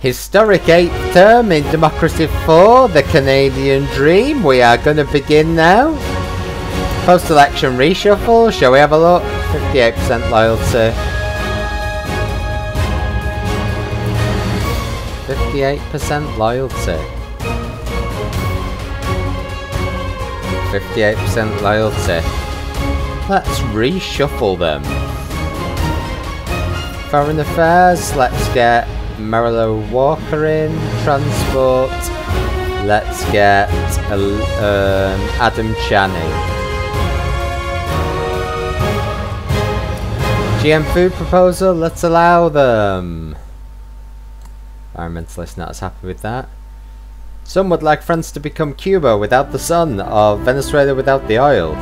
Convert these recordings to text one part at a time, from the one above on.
Historic 8th term in Democracy 4, the Canadian dream. We are going to begin now. Post-election reshuffle, shall we have a look? 58% loyalty. 58% loyalty. 58% loyalty. Let's reshuffle them. Foreign Affairs, let's get Marilyn Walker in. Transport, let's get Adam Channing. GM food proposal, let's allow them. Environmentalist not as happy with that. Some would like France to become Cuba without the sun, or Venezuela without the oil.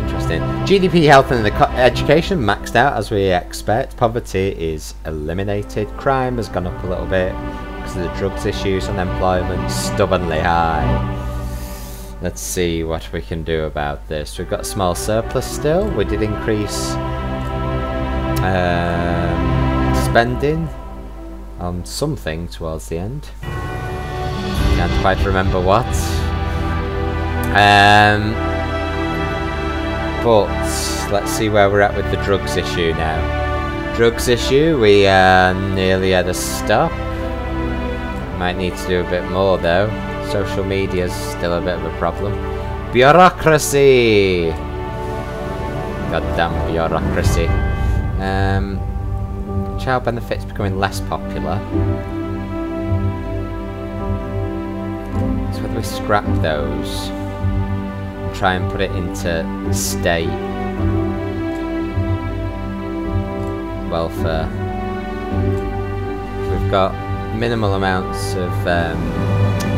Interesting. GDP, health and education maxed out as we expect. Poverty is eliminated. Crime has gone up a little bit because of the drugs issues. Unemployment stubbornly high. Let's see what we can do about this. We've got a small surplus still. We did increase spending on something towards the end. Can't quite remember what. But let's see where we're at with the drugs issue now. Drugs issue, we are nearly at a stop. Might need to do a bit more though. Social media's still a bit of a problem. Bureaucracy! Goddamn bureaucracy. Child benefits becoming less popular. So whether we scrap those and try and put it into state welfare. We've got minimal amounts of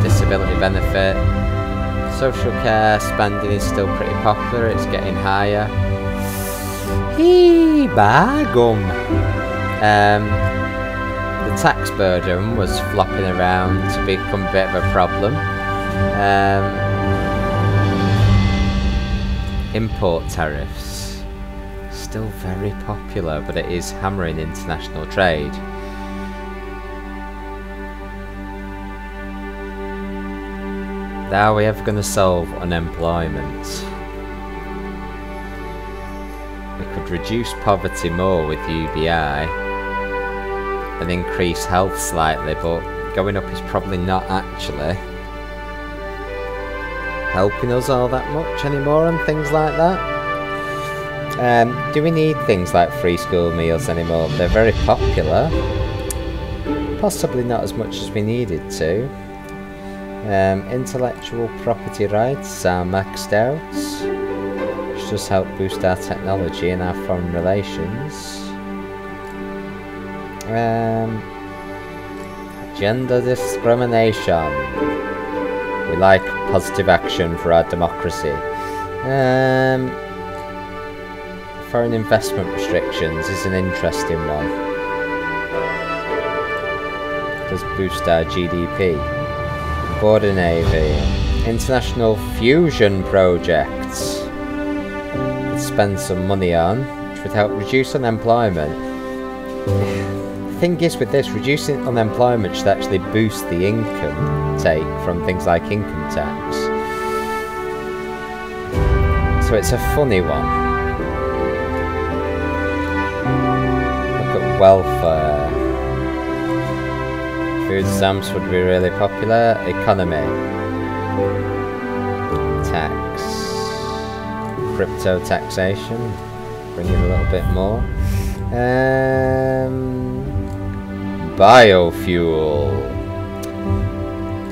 disability benefit. Social care spending is still pretty popular, it's getting higher. Hee bagum. The tax burden was flopping around to become a bit of a problem. Import tariffs, still very popular, but it is hammering international trade. Are we ever going to solve unemployment? We could reduce poverty more with UBI and increase health slightly, but going up is probably not actually helping us all that much anymore and things like that. Do we need things like free school meals anymore? They're very popular. Possibly not as much as we needed to. Intellectual property rights are maxed out, which does help boost our technology and our foreign relations. Gender discrimination. We like positive action for our democracy. Foreign investment restrictions is an interesting one. It does boost our GDP. Border Navy. International fusion projects. Let's spend some money on, which would help reduce unemployment. The thing is with this, reducing unemployment should actually boost the income take from things like income tax. So it's a funny one. Look at welfare. Food stamps would be really popular. Economy. Tax. Crypto taxation. Bring in a little bit more. Biofuel.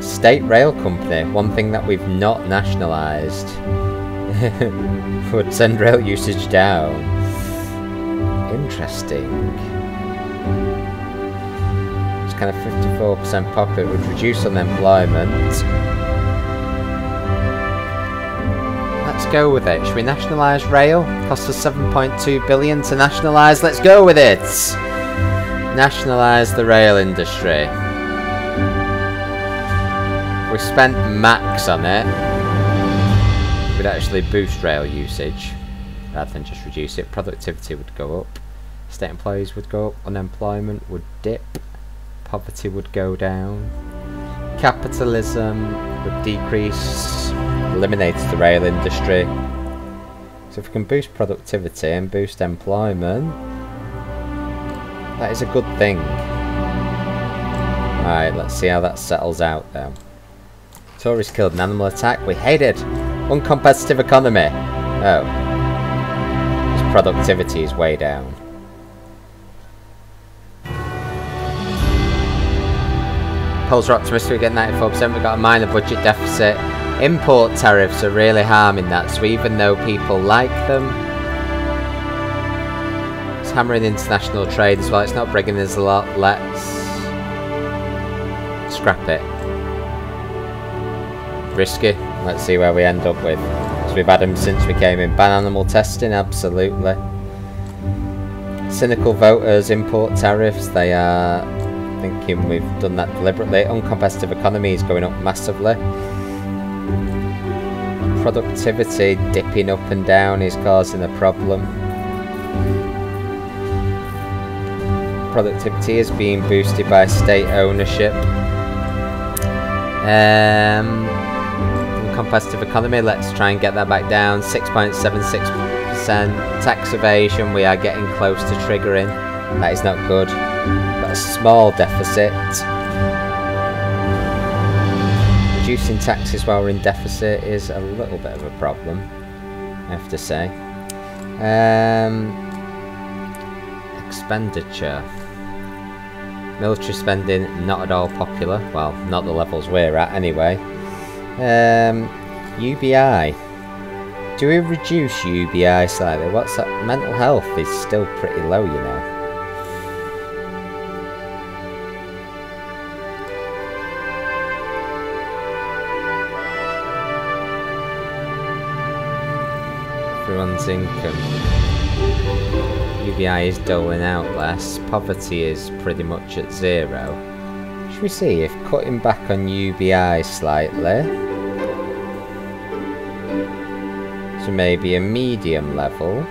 State rail company. One thing that we've not nationalised. Would send rail usage down. Interesting. Kind of 54% popular, would reduce unemployment. Let's go with it. Should we nationalise rail? Cost us 7.2 billion to nationalise. Let's go with it. Nationalise the rail industry. We spent max on it. We'd actually boost rail usage rather than just reduce it. Productivity would go up. State employees would go up. Unemployment would dip. poverty would go down. Capitalism would decrease, eliminates the rail industry. So if we can boost productivity and boost employment, that is a good thing. Alright, let's see how that settles out though. Tories killed an animal attack. We hate it. Uncompetitive economy. Oh. His productivity is way down. Polls are optimistic, we get 94%, we've got a minor budget deficit. Import tariffs are really harming that, so even though people like them, it's hammering international trade as well. It's not bringing us a lot. Let's scrap it. Risky. Let's see where we end up with. So we've had them since we came in. Ban animal testing, absolutely. Cynical voters, import tariffs, they are thinking we've done that deliberately. Uncompetitive economy is going up massively. Productivity dipping up and down is causing a problem. Productivity is being boosted by state ownership. Uncompetitive economy, let's try and get that back down. 6.76%. Tax evasion, we are getting close to triggering. That is not good. Got a small deficit. Reducing taxes while we're in deficit is a little bit of a problem, I have to say. Expenditure. Military spending, not at all popular. Well, not the levels we're at anyway. UBI. Do we reduce UBI slightly? What's that? Mental health is still pretty low, you know. Everyone's income. UBI is doling out less. Poverty is pretty much at zero. Should we see if cutting back on UBI slightly, so maybe a medium level.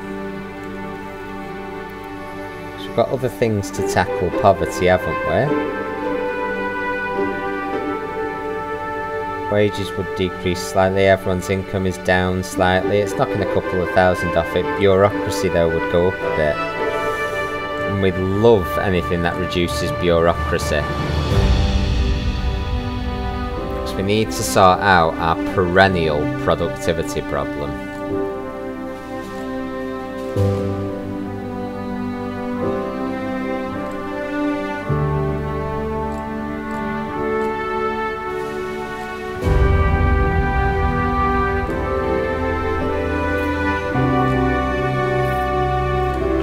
So we've got other things to tackle poverty, haven't we? Wages would decrease slightly, everyone's income is down slightly. It's knocking a couple of thousand off it. Bureaucracy though would go up a bit. And we'd love anything that reduces bureaucracy. Because we need to sort out our perennial productivity problem.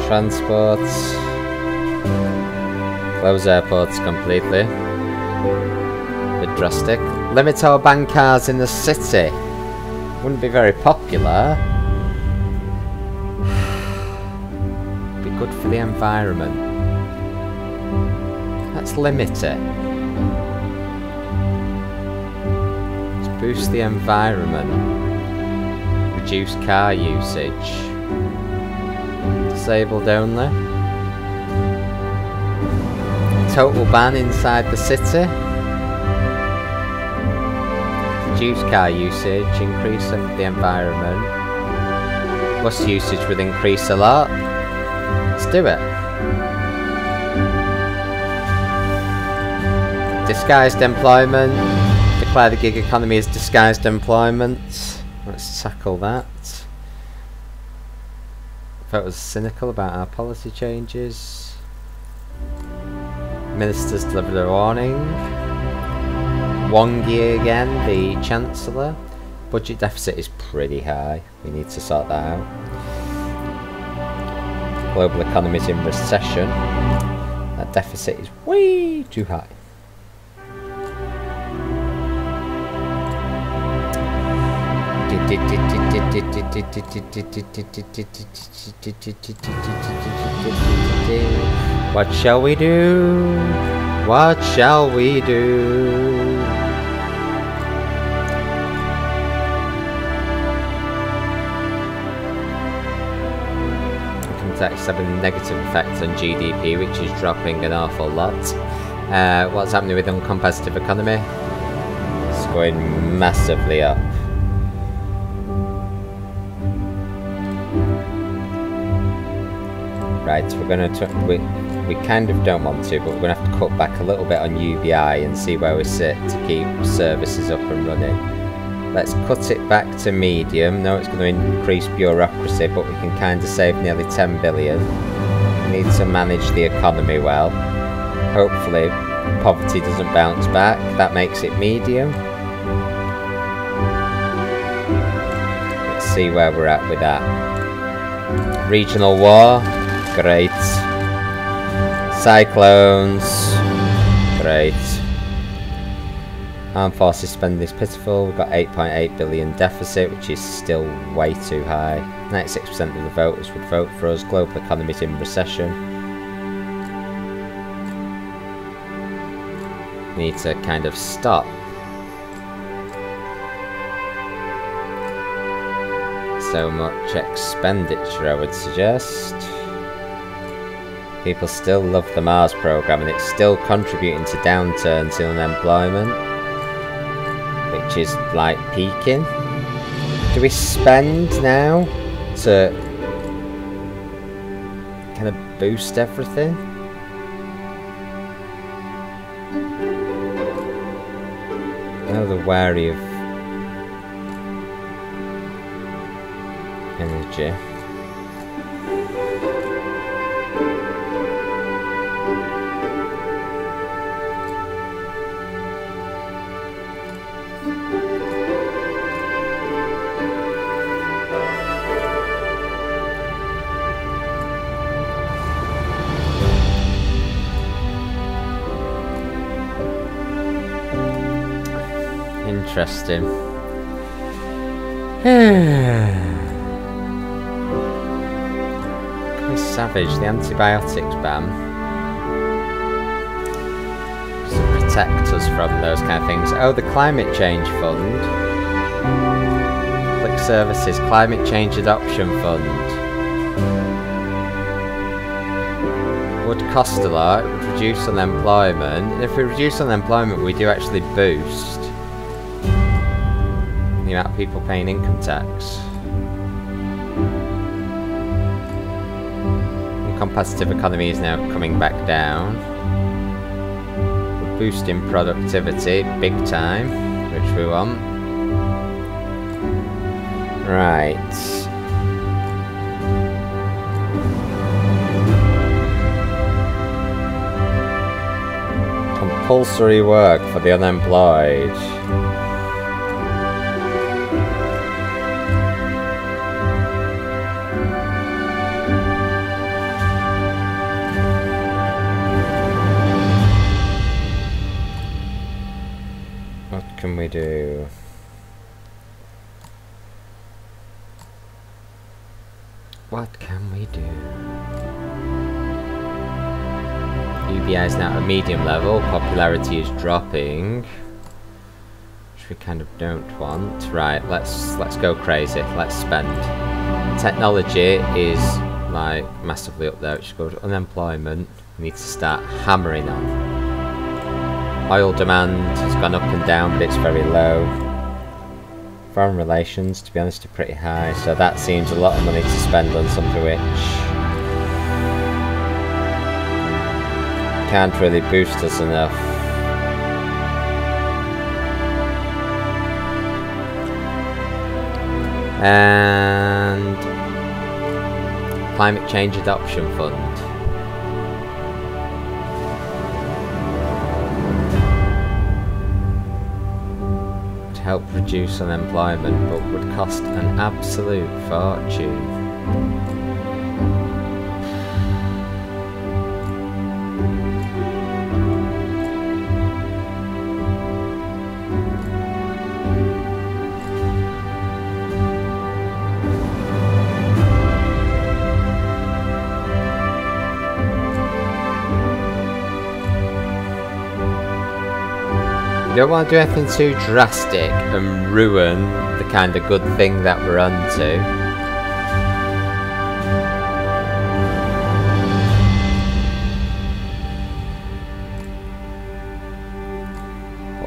Transport. Close airports completely. A bit drastic. Limit or ban cars in the city. Wouldn't be very popular. Be good for the environment. Let's limit it. Let's boost the environment. Reduce car usage. Disabled only. Total ban inside the city. Reduce car usage, increase of the environment. Bus usage would increase a lot. Let's do it. Disguised employment. Declare the gig economy as disguised employment. Let's tackle that. Voters cynical about our policy changes. Ministers delivered a warning. Wongi again, the Chancellor. Budget deficit is pretty high. We need to sort that out. Global economy is in recession. That deficit is way too high. What shall we do? What shall we do? Income tax having a negative effect on GDP, which is dropping an awful lot. What's happening with uncompetitive economy? It's going massively up. Right, we're going to... We kind of don't want to, but we're going to have to cut back a little bit on UBI and see where we sit to keep services up and running. Let's cut it back to medium. No, it's going to increase bureaucracy, but we can kind of save nearly 10 billion. We need to manage the economy well. Hopefully, poverty doesn't bounce back. That makes it medium. Let's see where we're at with that. Regional war. Great. Cyclones. Great. Armed forces spending is pitiful. We've got 8.8 billion deficit, which is still way too high. 96% of the voters would vote for us. Global economy's in recession. We need to kind of stop. So much expenditure, I would suggest. People still love the Mars program, and it's still contributing to downturns in unemployment, which is like peaking. Do we spend now to kind of boost everything? Now they're wary of energy. Interesting. Savage, the antibiotics ban. To protect us from those kind of things. Oh, the climate change fund. Public services, climate change adoption fund. Would cost a lot, it would reduce unemployment. And if we reduce unemployment, we do actually boost the amount of people paying income tax. The competitive economy is now coming back down. We're boosting productivity big time, which we want. Right. Compulsory work for the unemployed. Can we do? What can we do? UBI is now at a medium level, popularity is dropping, which we kind of don't want. Right, let's go crazy, let's spend. Technology is like massively up there, which is good. Unemployment, we need to start hammering on. Oil demand has gone up and down, but it's very low. Foreign relations, to be honest, are pretty high, so that seems a lot of money to spend on something which can't really boost us enough. And climate change adoption fund. Help reduce unemployment, but would cost an absolute fortune. We don't want to do anything too drastic and ruin the kind of good thing that we're onto.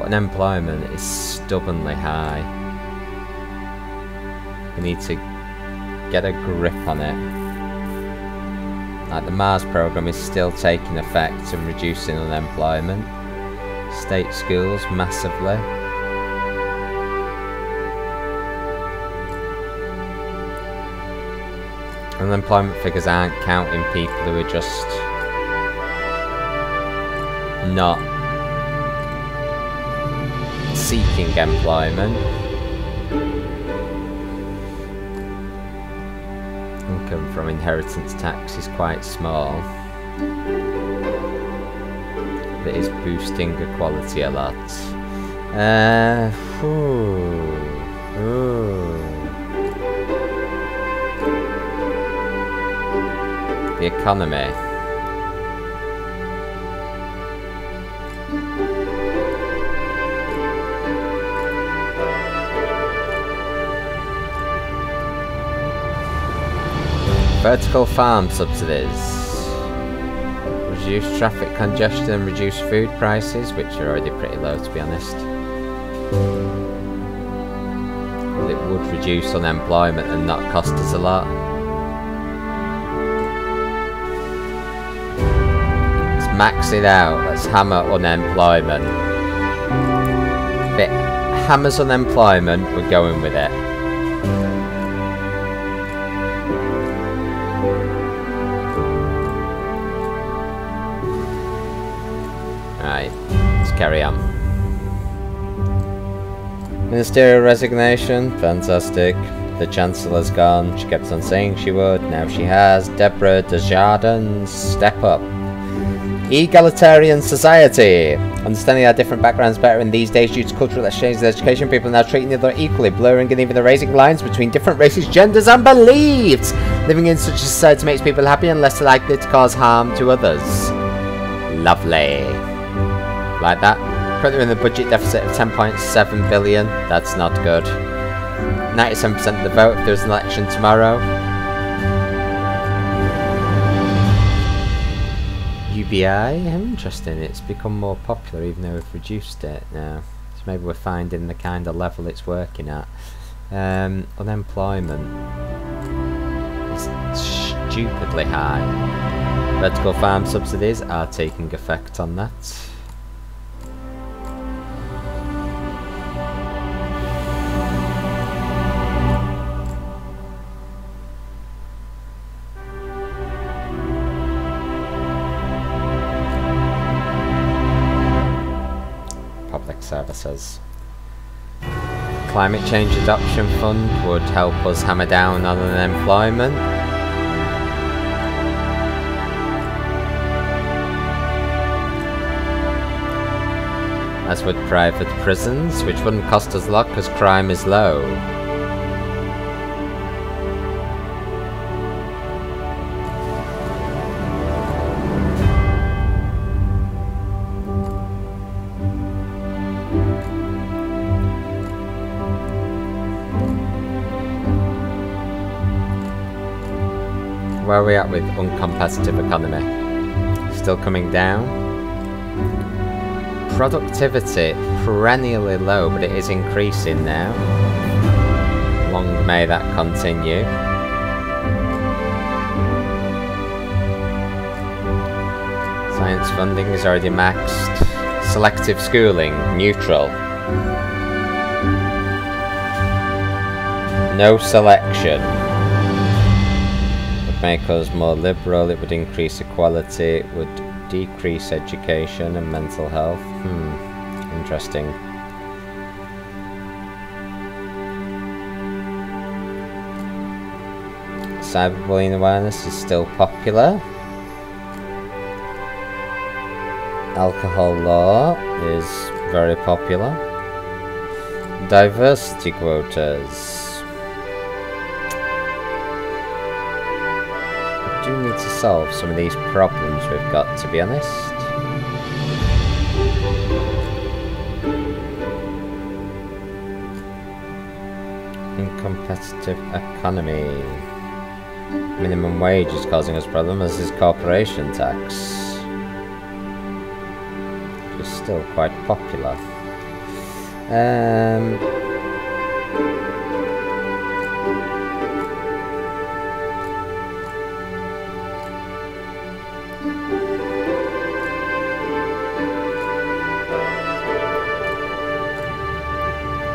But unemployment is stubbornly high. We need to get a grip on it. Like the Mars program is still taking effect and reducing unemployment. State schools massively. Unemployment figures aren't counting people who are just not seeking employment. Income from inheritance tax is quite small. It is boosting equality a lot. The economy. Vertical farm subsidies. Reduce traffic congestion and reduce food prices, which are already pretty low to be honest. But it would reduce unemployment and not cost us a lot. Let's max it out. Let's hammer unemployment. If it hammers unemployment, we're going with it. Right, let's carry on. Ministerial resignation, fantastic. The Chancellor's gone, she kept on saying she would, now she has. Deborah Desjardins, step up. Egalitarian society. Understanding our different backgrounds better in these days due to cultural exchange and education, people are now treating each other equally, blurring and even erasing lines between different races, genders and beliefs. Living in such a society makes people happy and less likely to cause harm to others. Lovely. Like that. Currently in the budget deficit of 10.7 billion. That's not good. 97% of the vote if there's an election tomorrow. UBI? Interesting. It's become more popular even though we've reduced it now. So maybe we're finding the kind of level it's working at. Unemployment is stupidly high. Vertical farm subsidies are taking effect on that. Services. Climate Change Adoption Fund would help us hammer down on unemployment. As would private prisons, which wouldn't cost us a lot because crime is low. Where are we at with uncompetitive economy? Still coming down. Productivity perennially low, but it is increasing now. Long may that continue. Science funding is already maxed. Selective schooling, neutral. No selection. Make us more liberal, it would increase equality, it would decrease education and mental health. Interesting. Cyberbullying awareness is still popular. Alcohol law is very popular. Diversity quotas. We need to solve some of these problems we've got, to be honest. Incompetitive economy. Minimum wage is causing us problems, as is corporation tax. Which is still quite popular.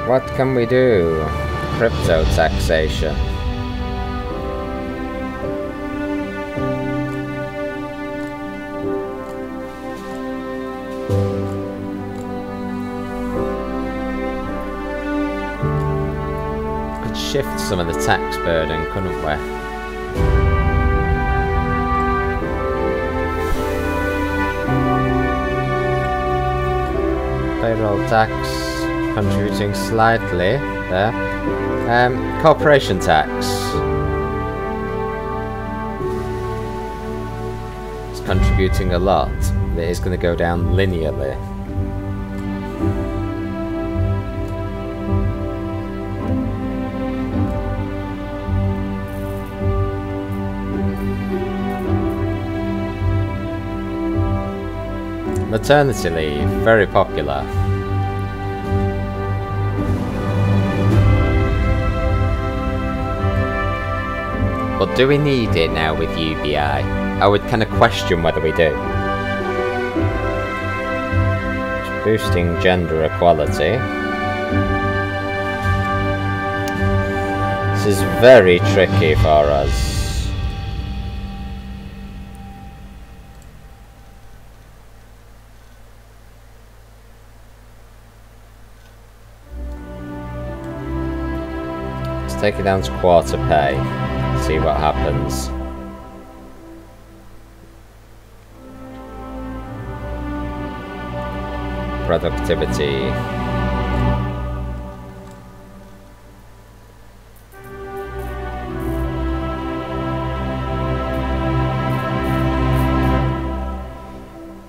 What can we do? Crypto taxation. Could shift some of the tax burden, couldn't we? Payroll tax. Contributing slightly there. Corporation tax. It's contributing a lot. It is going to go down linearly. Maternity leave, very popular. But do we need it now with UBI? I would kind of question whether we do. It's boosting gender equality. This is very tricky for us. Let's take it down to quarter pay. See what happens. Productivity.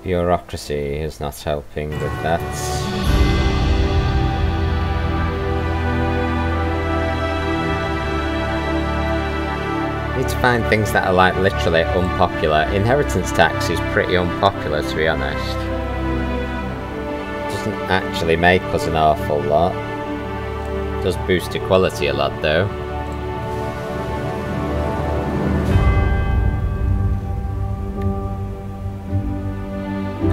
Bureaucracy is not helping with that. Need to find things that are like literally unpopular. Inheritance tax is pretty unpopular, to be honest. Doesn't actually make us an awful lot. Does boost equality a lot though.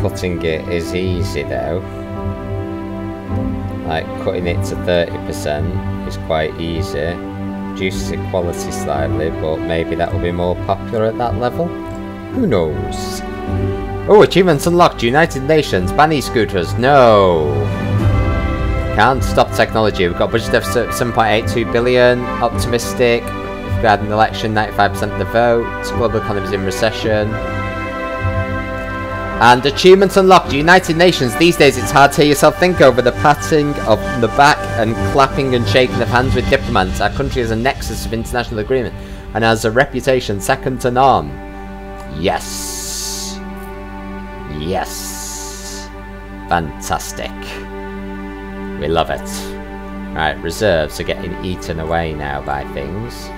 Cutting it is easy though. Like cutting it to 30% is quite easy. Reduces equality slightly, but maybe that will be more popular at that level. Who knows? Oh, achievements unlocked. United Nations. Ban e-scooters. No. Can't stop technology. We've got budget deficit 7.82 billion. Optimistic. If we had an election, 95% of the vote. Global economy is in recession. And achievements unlocked. United Nations. These days it's hard to hear yourself think over the patting of the back and clapping and shaking of hands with diplomats. Our country is a nexus of international agreement and has a reputation second to none. Yes. Yes. Fantastic. We love it. Right, reserves are getting eaten away now by things.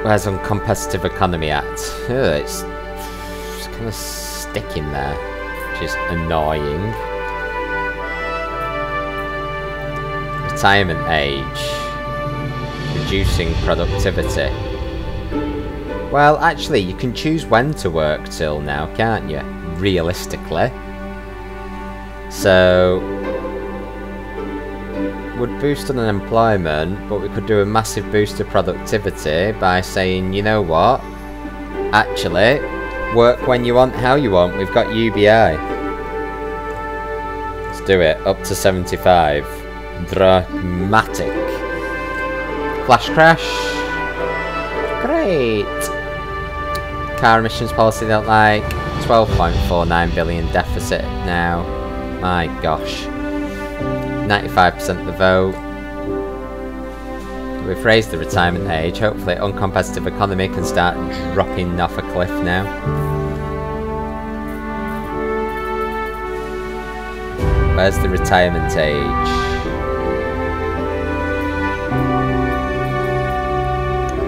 Where's uncompetitive economy at? Ugh, it's kind of sticking there, which is annoying. Retirement age. Reducing productivity. Well, actually, you can choose when to work till now, can't you? Realistically. So would boost on unemployment, but we could do a massive boost to productivity by saying, you know what? Actually, work when you want, how you want. We've got UBI. Let's do it. Up to 75. Dramatic. Flash crash. Great. Car emissions policy don't like. 12.49 billion deficit now. My gosh. 95% of the vote. We've raised the retirement age. Hopefully uncompetitive economy can start dropping off a cliff now. Where's the retirement age?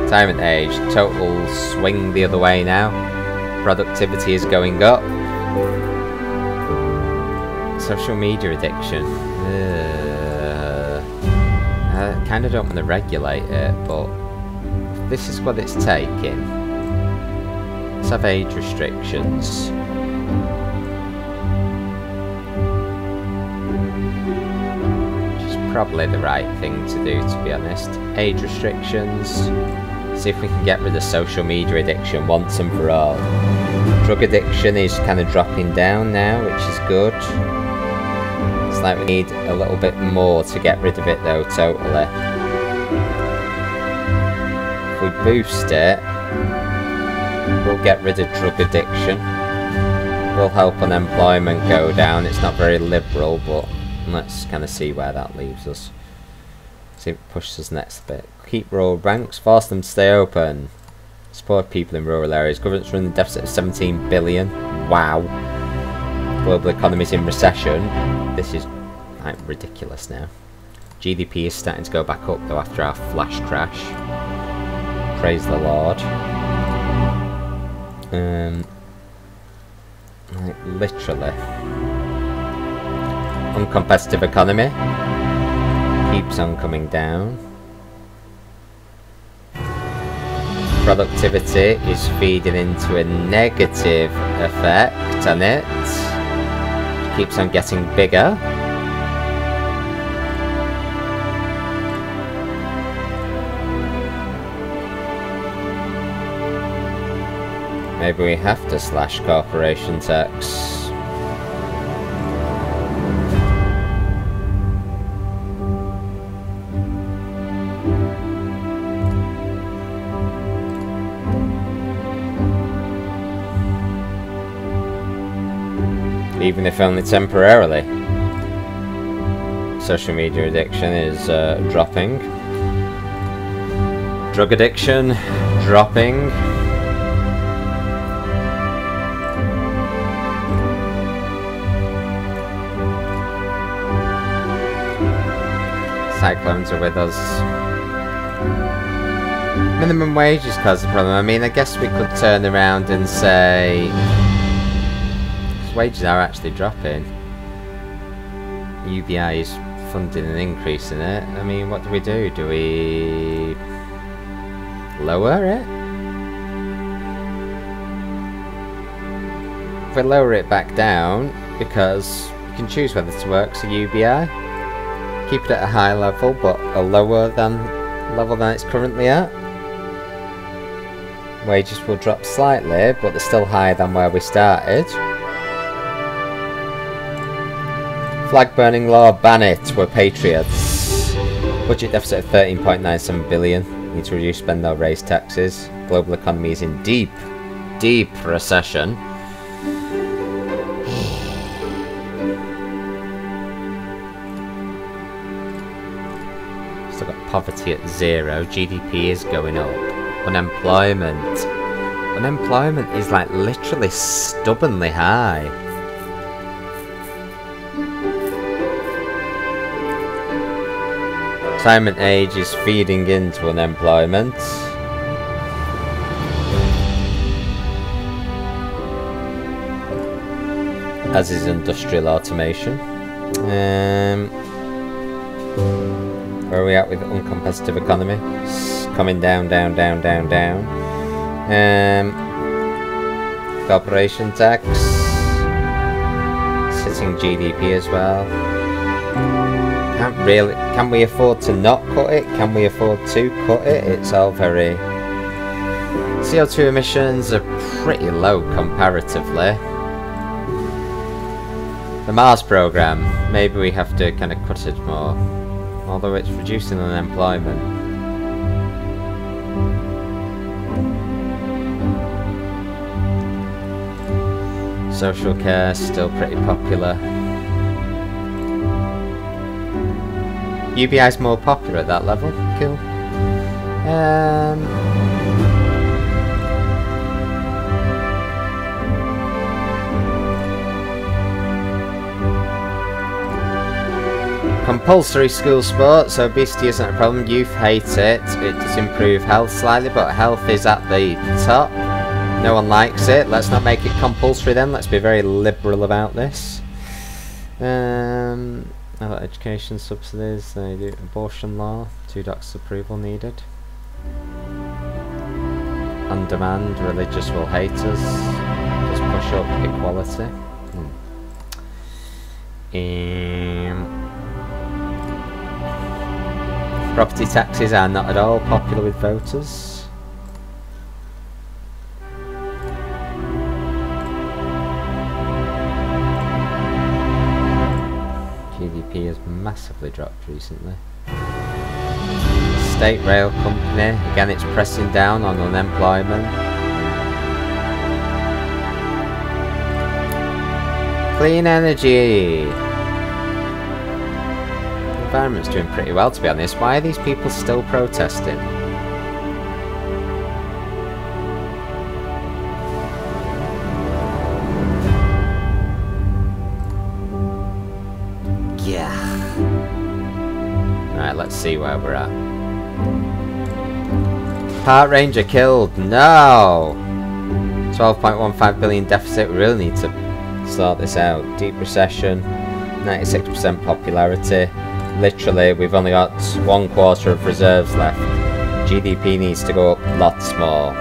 Retirement age. Total swing the other way now. Productivity is going up. Social media addiction. I kind of don't want to regulate it, but if this is what it's taking. Let's have age restrictions. Which is probably the right thing to do, to be honest. Age restrictions. See if we can get rid of social media addiction once and for all. Drug addiction is kind of dropping down now, which is good. It's like we need a little bit more to get rid of it though, totally. If we boost it, we'll get rid of drug addiction. We'll help unemployment go down. It's not very liberal, but let's kind of see where that leaves us. See if it pushes us next bit. Keep rural banks, force them to stay open. Support people in rural areas. Government's running a deficit of 17 billion. Wow. Global economies in recession. This is like ridiculous now. GDP is starting to go back up though after our flash crash. Praise the Lord. Like literally. Uncompetitive economy. Keeps on coming down. Productivity is feeding into a negative effect on it. Keeps on getting bigger. Maybe we have to slash corporation tax. Even if only temporarily. Social media addiction is dropping. Drug addiction dropping. Cyclones are with us. Minimum wages cause the problem. I mean, I guess we could turn around and say wages are actually dropping. UBI is funding an increase in it. I mean, what do? Do we lower it? If we lower it back down, because you can choose whether to work so UBI, keep it at a high level, but a lower than level than it's currently at. Wages will drop slightly, but they're still higher than where we started. Flag burning law, ban it, we're patriots. Budget deficit of 13.97 billion. Need to reduce spend or raise taxes. Global economy is in deep, deep recession. Still got poverty at 0. GDP is going up. Unemployment. Unemployment is like literally stubbornly high. Retirement age is feeding into unemployment. As is industrial automation. Where are we at with uncompetitive economy? It's coming down, down, down, down, down. Corporation tax. It's hitting GDP as well. Can't really. Can we afford to not cut it? Can we afford to cut it? It's all very. CO2 emissions are pretty low comparatively. The Mars program. Maybe we have to kind of cut it more. Although it's reducing unemployment. Social care still pretty popular. UBI is more popular at that level. Cool. Compulsory school sports. So obesity isn't a problem. Youth hate it. It does improve health slightly, but health is at the top. No one likes it. Let's not make it compulsory then. Let's be very liberal about this. Education subsidies. They do abortion law. 2 doctors' approval needed. On demand, religious will hate us. Just push up equality. Property taxes are not at all popular with voters. GDP has massively dropped recently. State rail company, again it's pressing down on unemployment. Clean energy. The environment's doing pretty well, to be honest. Why are these people still protesting? Yeah. Right, let's see where we're at. Park Ranger killed. No! 12.15 billion deficit. We really need to sort this out. Deep recession. 96% popularity. Literally, we've only got 1/4 of reserves left. GDP needs to go up lots more.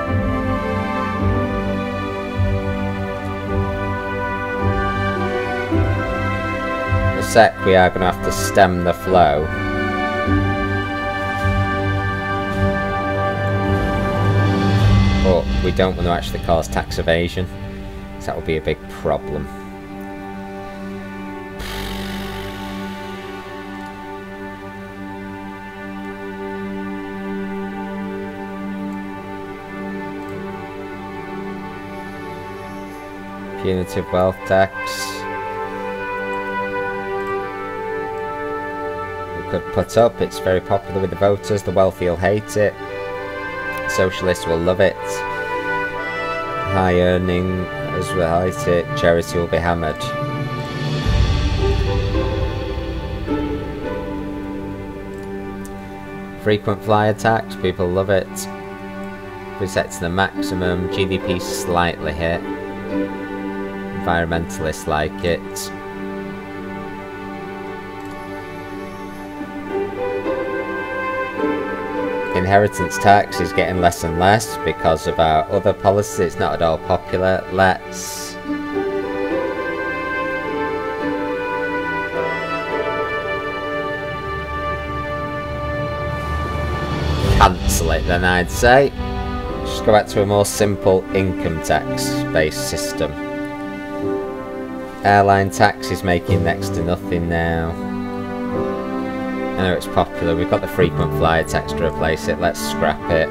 In a sec, we are going to have to stem the flow. But we don't want to actually cause tax evasion, because that will be a big problem. Punitive Wealth Tax. We could put up, it's very popular with the voters, the wealthy will hate it. Socialists will love it. High earning as will hate it. Charity will be hammered. Frequent flyer tax, people love it. If we set to the maximum, GDP slightly hit. Environmentalists like it. Inheritance tax is getting less and less because of our other policies. It's not at all popular. Let's cancel it then, I'd say. Just go back to a more simple income tax based system. Airline tax is making next to nothing now. I know it's popular. We've got the frequent flyer tax to replace it. Let's scrap it.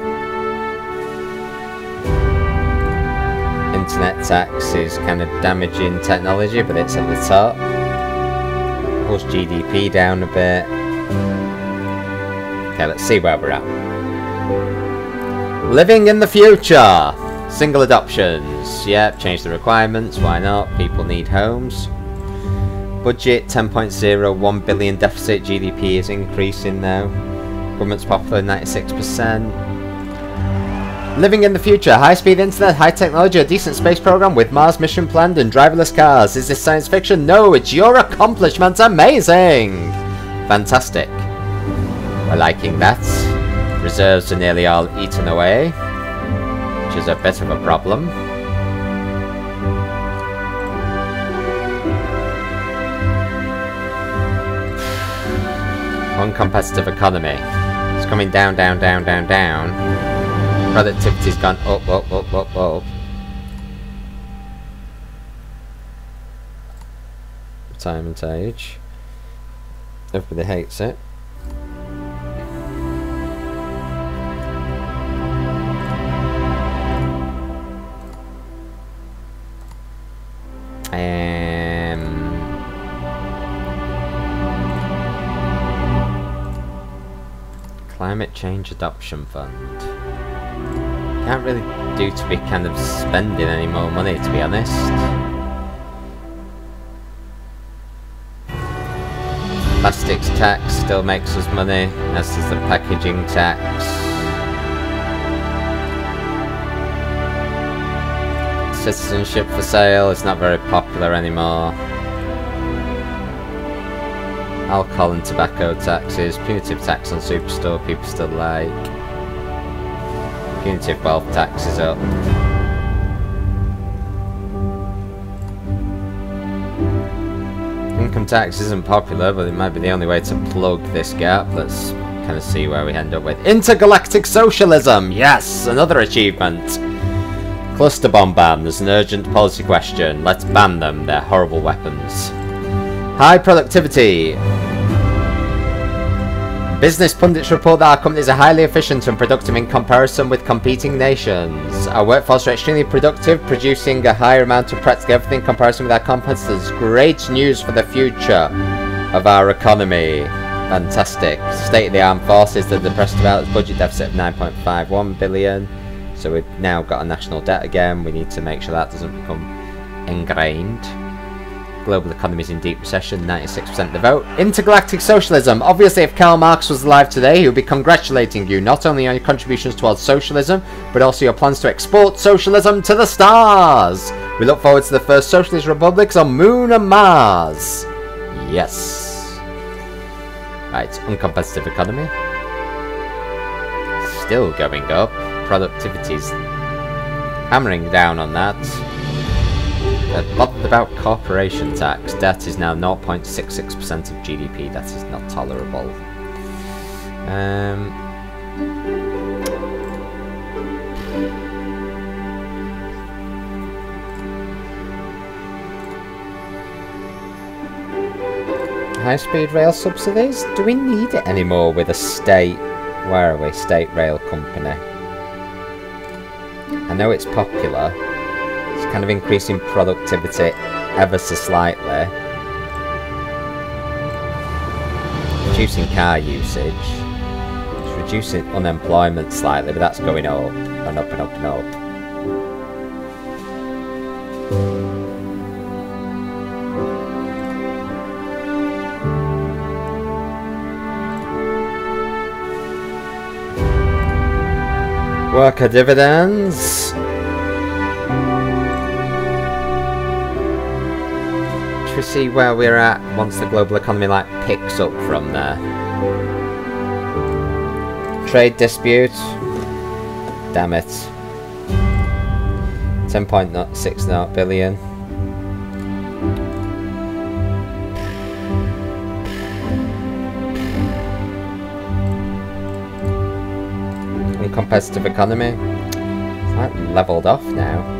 Internet tax is kind of damaging technology, but it's at the top. Pulls GDP down a bit. Okay, let's see where we're at. Living in the future. Single adoptions. Yep, change the requirements. Why not? People need homes. Budget 10.01 billion deficit. GDP is increasing now. Government's popular 96%. Living in the future. High-speed internet, high technology, a decent space program with Mars mission planned and driverless cars. Is this science fiction? No, it's your accomplishment. Amazing! Fantastic. We're liking that. Reserves are nearly all eaten away, which is a bit of a problem. Uncompetitive economy. It's coming down, down, down, down, down. Productivity's gone up, up, up, up, up. Retirement age. Everybody hates it. Climate Change Adoption Fund. Can't really do to be kind of spending any more money, to be honest. Plastics tax still makes us money, as does the packaging tax. Citizenship for sale. It's not very popular anymore. Alcohol and tobacco taxes. Punitive tax on Superstore. People still like. Punitive Wealth Tax is up. Income tax isn't popular, but it might be the only way to plug this gap. Let's kind of see where we end up with. Intergalactic Socialism! Yes! Another achievement! Cluster bomb ban. There's an urgent policy question. Let's ban them. They're horrible weapons. High productivity. Business pundits report that our companies are highly efficient and productive in comparison with competing nations. Our workforce are extremely productive, producing a higher amount of practically everything in comparison with our competitors. Great news for the future of our economy. Fantastic. State of the Armed Forces, the depressed about budget deficit of 9.51 billion. So we've now got a national debt again. We need to make sure that doesn't become ingrained. Global economy is in deep recession, 96% of the vote. Intergalactic Socialism. Obviously, if Karl Marx was alive today, he would be congratulating you, not only on your contributions towards socialism, but also your plans to export socialism to the stars. We look forward to the first socialist republics on Moon and Mars. Yes. Right, uncompetitive economy. Still going up. Productivity's hammering down on that. A lot about corporation tax. Debt is now 0.66% of GDP. That is not tolerable. High-speed rail subsidies? Do we need it anymore with a state... Where are we? State rail company. I know it's popular. It's kind of increasing productivity ever so slightly. Reducing car usage. It's reducing unemployment slightly, but that's going up and up and up and up. Worker dividends. We see where we're at once the global economy like picks up from there. Trade dispute. Damn it. 10.60 billion. Uncompetitive economy. It's like leveled off now.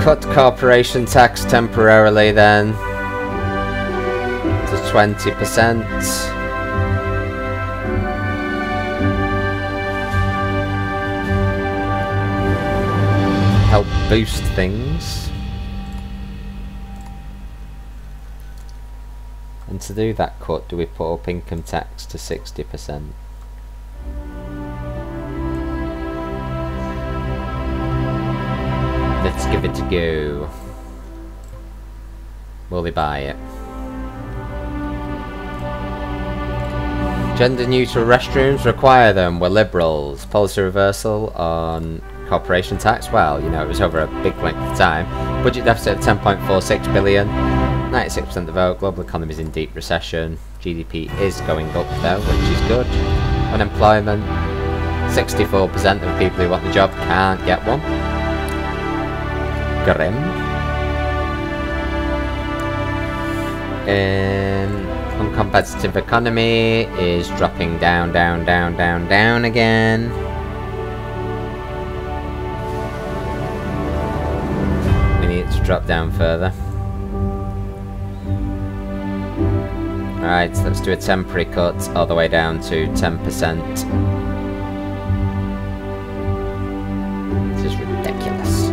Cut corporation tax temporarily then to 20%. Help boost things. And to do that cut, do we put up income tax to 60%? Let's give it a go. Will they buy it? Gender neutral restrooms, require them. We're liberals. Policy reversal on corporation tax. Well, you know, it was over a big length of time. Budget deficit of 10.46 billion. 96% of the vote. Global economy is in deep recession. GDP is going up though, which is good. Unemployment. 64% of people who want the job can't get one. Grim. Uncompetitive economy is dropping down, down, down, down, down again. We need it to drop down further. Alright, so let's do a temporary cut all the way down to 10%. This is ridiculous.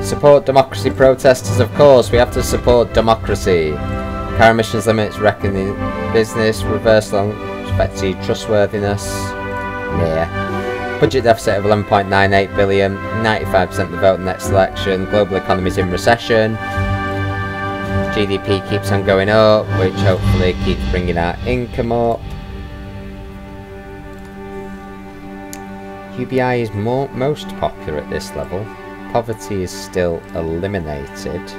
Support democracy protesters, of course. We have to support democracy. Car emissions limits, reckoning business, reversal on respect to trustworthiness. Yeah. Budget deficit of 11.98 billion, 95% of the vote in the next election. Global economies in recession. GDP keeps on going up, which hopefully keeps bringing our income up. UBI is most popular at this level. Poverty is still eliminated.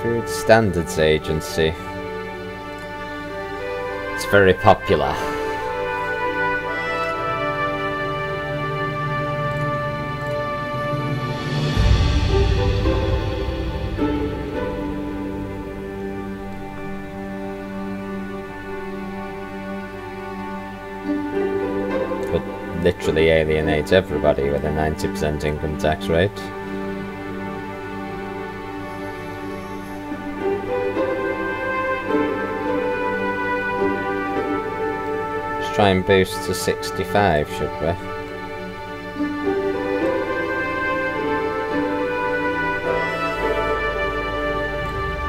Food Standards Agency. It's very popular. But literally alienates everybody with a 90% income tax rate. Try and boost to 65, should we?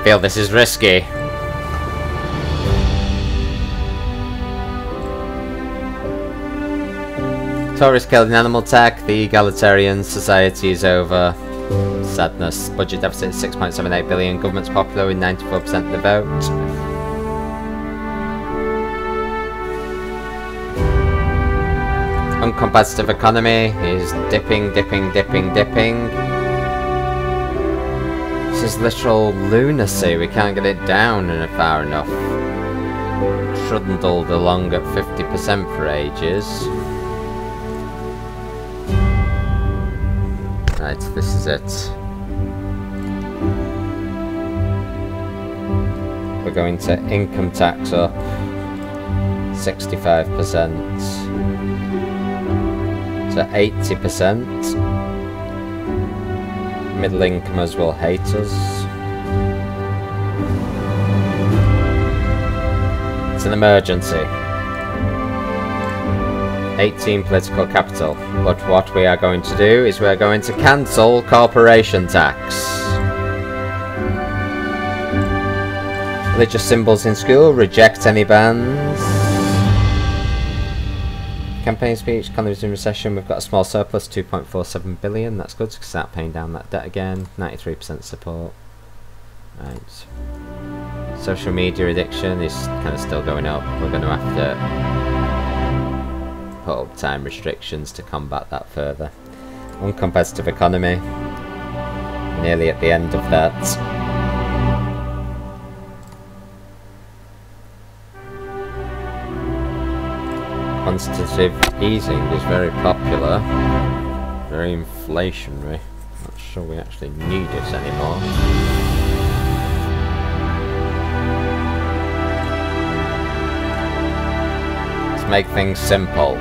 Feel this is risky. Tourist killed in animal attack. The egalitarian society is over. Sadness. Budget deficit 6.78 billion. Government's popular with 94% of the vote. Uncompetitive economy is dipping. This is literal lunacy. We can't get it down far enough. Trundled along at 50% for ages. Right, this is it. We're going to income tax up 65%. To 80%. Middle incomers will hate us. It's an emergency. 18 political capital. But what we are going to do is we are going to cancel corporation tax. Religious symbols in school. Reject any bans. Campaign speech, economies in recession, we've got a small surplus, 2.47 billion, that's good, so we can start paying down that debt again, 93% support. Right. Social media addiction is kind of still going up, we're going to have to put up time restrictions to combat that further. Uncompetitive economy, nearly at the end of that. Quantitative easing is very popular, very inflationary. Not sure we actually need it anymore. Let's make things simple.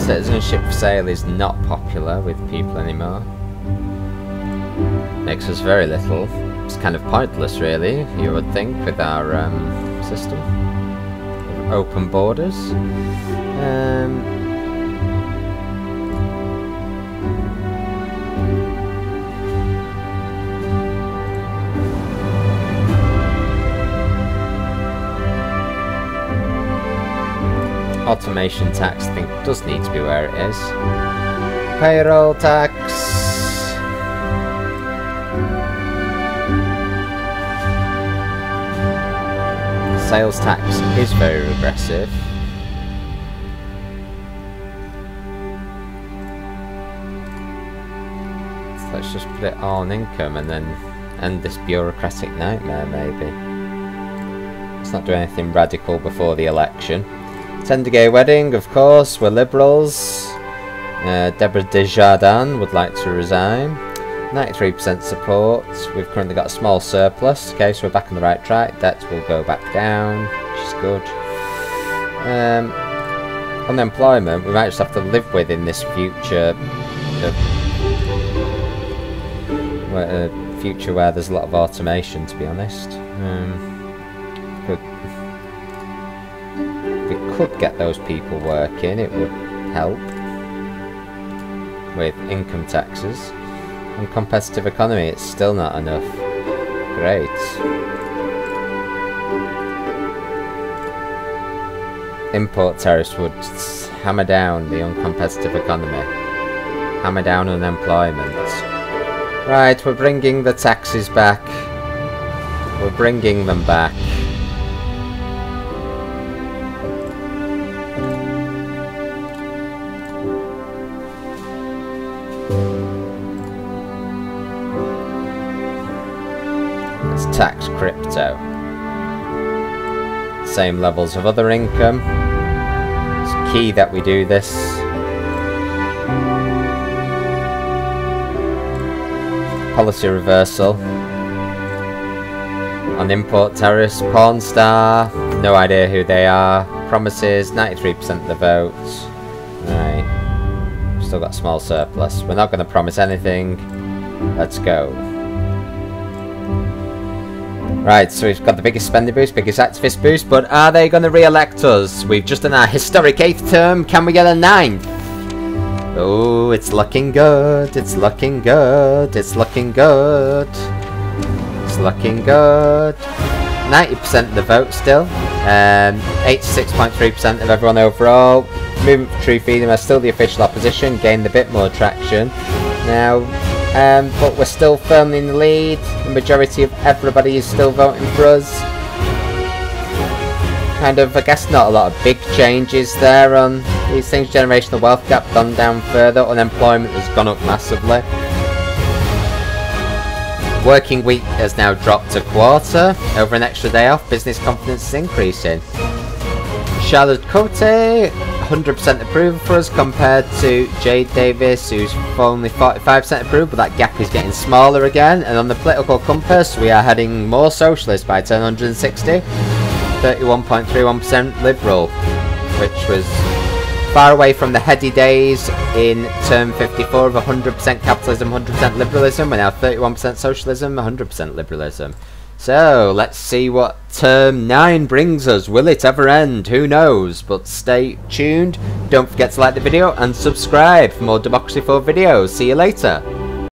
Citizenship for sale is not popular with people anymore. Makes us very little. It's kind of pointless, really, you would think, with our system of open borders. Automation tax, I think, does need to be where it is. Payroll tax. Sales tax is very regressive. So let's just put it all on income and then end this bureaucratic nightmare, maybe. Let's not do anything radical before the election. Tender-gay wedding, of course, we're liberals. Deborah Desjardins would like to resign. 93% support. We've currently got a small surplus. Okay, so we're back on the right track. Debt will go back down, which is good. Unemployment, we might just have to live with in this future. a future where there's a lot of automation, to be honest. If we could get those people working, it would help with income taxes. And competitive economy, it's still not enough. Great. Import tariffs would hammer down the uncompetitive economy. Hammer down unemployment. Right, we're bringing the taxes back. We're bringing them back. Let's tax crypto. Same levels of other income. It's key that we do this. Policy reversal on import tariffs. Porn star, no idea who they are. Promises, 93% of the votes. Right, still got a small surplus. We're not going to promise anything. Let's go. Right, so we've got the biggest spending boost, biggest activist boost, but are they going to re-elect us? We've just done our historic 8th term. Can we get a 9th? Oh, it's looking good. It's looking good. It's looking good. It's looking good. 90% of the vote still. 86.3% of everyone overall. Movement for True Freedom are still the official opposition. Gained a bit more traction now. But we're still firmly in the lead. The majority of everybody is still voting for us. Kind of, I guess, not a lot of big changes there on these things. Generational wealth gap gone down further. Unemployment has gone up massively. Working week has now dropped a quarter. Over an extra day off, business confidence is increasing. Charlotte Cote, 100% approval for us compared to Jade Davis, who's only 45% approval, but that gap is getting smaller again. And on the political compass, we are heading more socialist by turn 160. 31.31% liberal, which was far away from the heady days in term 54 of 100% capitalism, 100% liberalism. We're now 31% socialism, 100% liberalism. So, let's see what term 9 brings us. Will it ever end? Who knows? But stay tuned. Don't forget to like the video and subscribe for more Democracy 4 videos. See you later.